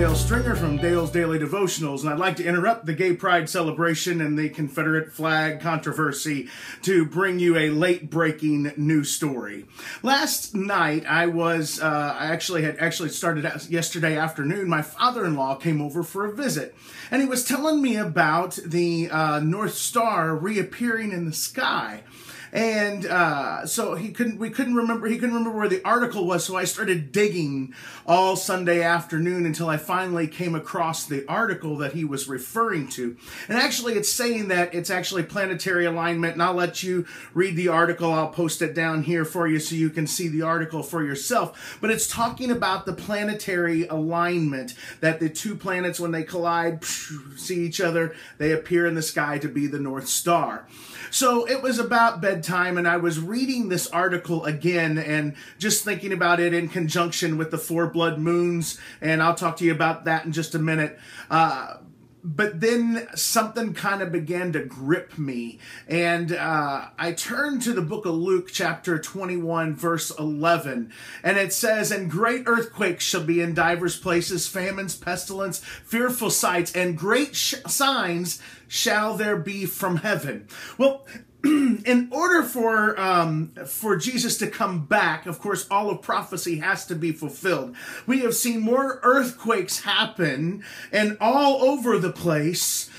Dale Stringer from Dale's Daily Devotionals, and I'd like to interrupt the gay pride celebration and the Confederate flag controversy to bring you a late-breaking news story. Last night, I actually started out yesterday afternoon. My father-in-law came over for a visit, and he was telling me about the North Star reappearing in the sky. And so he couldn't remember where the article was, so I started digging all Sunday afternoon until I finally came across the article that he was referring to. And actually it's saying that it's actually planetary alignment, and I'll let you read the article. I'll post it down here for you so you can see the article for yourself. But it's talking about the planetary alignment, that the two planets, when they collide, see each other, they appear in the sky to be the North Star. So it was about bedtime, and I was reading this article again and just thinking about it in conjunction with the 4 blood moons, and I'll talk to you about that in just a minute. But then something kind of began to grip me, and I turned to the book of Luke, chapter 21, verse 11, and it says, "And great earthquakes shall be in divers places, famines, pestilence, fearful sights, and great signs shall there be from heaven." Well, in order for Jesus to come back, of course, all of prophecy has to be fulfilled. We have seen more earthquakes happen and all over the place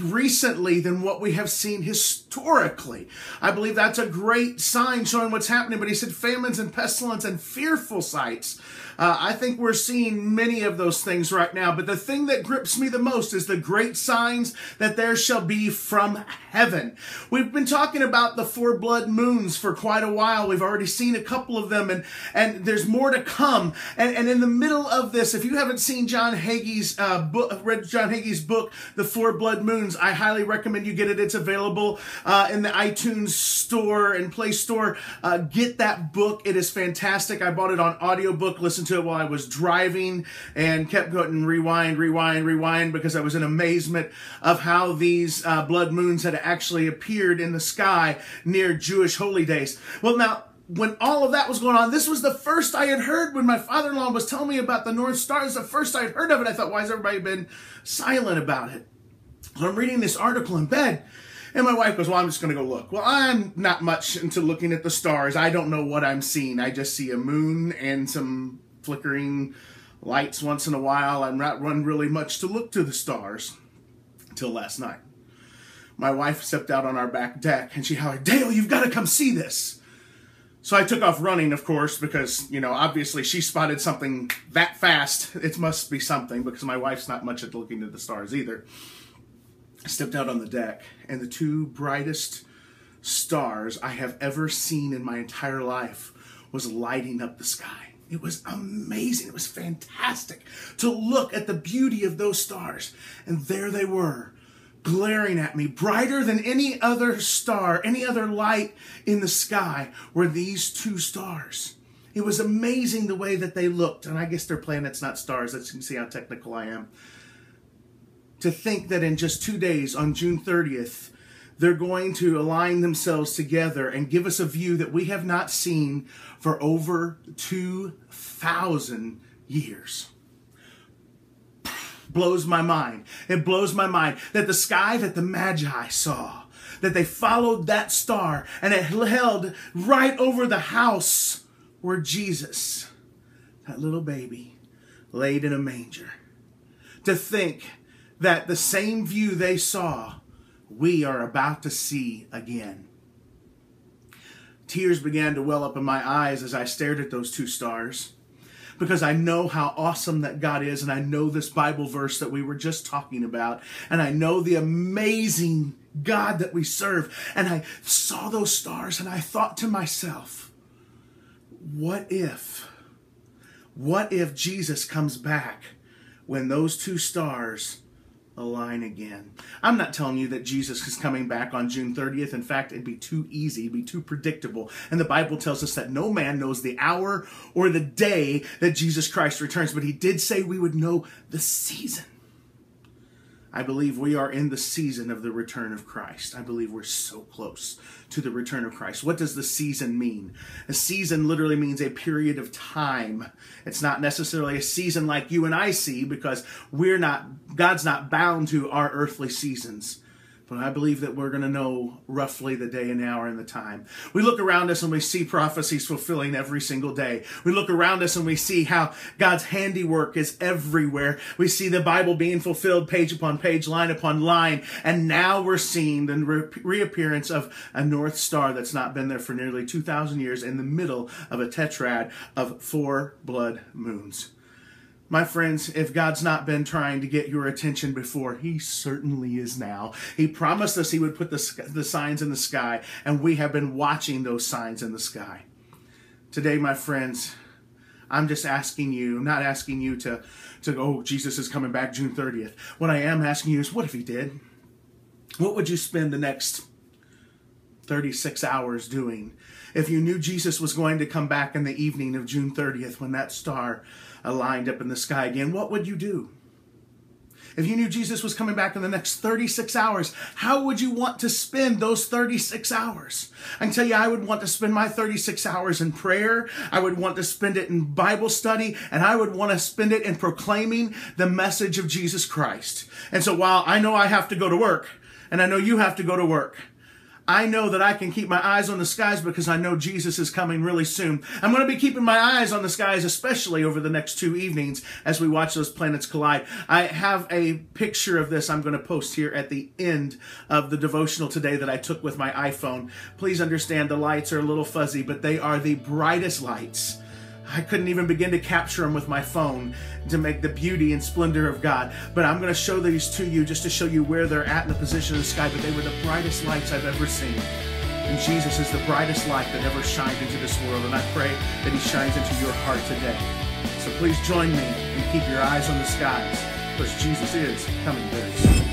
recently than what we have seen historically. I believe that's a great sign showing what's happening. But he said famines and pestilence and fearful sights. I think we're seeing many of those things right now. But the thing that grips me the most is the great signs that there shall be from heaven. We've been talking about the 4 blood moons for quite a while. We've already seen a couple of them, and there's more to come. And in the middle of this, if you haven't seen John Hagee's read John Hagee's book, The 4 Blood Moons, I highly recommend you get it. It's available in the iTunes store and Play Store. Get that book. It is fantastic. I bought it on audiobook, listened to it while I was driving, and kept going rewind because I was in amazement of how these blood moons had actually appeared in the sky near Jewish holy days. Well, now, when all of that was going on, this was the first I had heard. When my father-in-law was telling me about the North Star, it was the first I had heard of it. I thought, why has everybody been silent about it? So I'm reading this article in bed, and my wife goes, well, I'm just going to go look. Well, I'm not much into looking at the stars. I don't know what I'm seeing. I just see a moon and some flickering lights once in a while. I'm not run really much to look to the stars until last night. My wife stepped out on our back deck, and she hollered, "Dale, you've got to come see this." So I took off running, of course, because, you know, obviously she spotted something that fast. It must be something, because my wife's not much at looking at the stars either. I stepped out on the deck, and the 2 brightest stars I have ever seen in my entire life was lighting up the sky. It was amazing. It was fantastic to look at the beauty of those stars. And there they were, glaring at me, brighter than any other star, any other light in the sky, were these 2 stars. It was amazing the way that they looked. And I guess they're planets, not stars. As you can see how technical I am. To think that in just 2 days, on June 30th, they're going to align themselves together and give us a view that we have not seen for over 2,000 years. Blows my mind. It blows my mind that the sky that the Magi saw, that they followed that star, and it held right over the house where Jesus, that little baby, laid in a manger. To think that the same view they saw, we are about to see again. Tears began to well up in my eyes as I stared at those 2 stars, because I know how awesome that God is, and I know this Bible verse that we were just talking about, and I know the amazing God that we serve. And I saw those stars, and I thought to myself, what if Jesus comes back when those 2 stars align again? I'm not telling you that Jesus is coming back on June 30th. In fact, it'd be too easy. It'd be too predictable. And the Bible tells us that no man knows the hour or the day that Jesus Christ returns. But he did say we would know the season. I believe we are in the season of the return of Christ. I believe we're so close to the return of Christ. What does the season mean? A season literally means a period of time. It's not necessarily a season like you and I see, because God's not bound to our earthly seasons. But I believe that we're going to know roughly the day and hour and the time. We look around us and we see prophecies fulfilling every single day. We look around us and we see how God's handiwork is everywhere. We see the Bible being fulfilled page upon page, line upon line. And now we're seeing the reappearance of a North Star that's not been there for nearly 2,000 years in the middle of a tetrad of 4 blood moons. My friends, if God's not been trying to get your attention before, he certainly is now. He promised us he would put the signs in the sky, and we have been watching those signs in the sky. Today, my friends, I'm just asking you, not asking you to oh, Jesus is coming back June 30th. What I am asking you is, what if he did? What would you spend the next 36 hours doing if you knew Jesus was going to come back in the evening of June 30th when that star aligned up in the sky again? What would you do? If you knew Jesus was coming back in the next 36 hours, how would you want to spend those 36 hours? I can tell you, I would want to spend my 36 hours in prayer. I would want to spend it in Bible study, and I would want to spend it in proclaiming the message of Jesus Christ. And so while I know I have to go to work, and I know you have to go to work, I know that I can keep my eyes on the skies because I know Jesus is coming really soon. I'm going to be keeping my eyes on the skies, especially over the next 2 evenings as we watch those planets collide. I have a picture of this I'm going to post here at the end of the devotional today that I took with my iPhone. Please understand the lights are a little fuzzy, but they are the brightest lights. I couldn't even begin to capture them with my phone to make the beauty and splendor of God. But I'm going to show these to you just to show you where they're at in the position of the sky. But they were the brightest lights I've ever seen. And Jesus is the brightest light that ever shined into this world. And I pray that he shines into your heart today. So please join me and keep your eyes on the skies, because Jesus is coming very soon.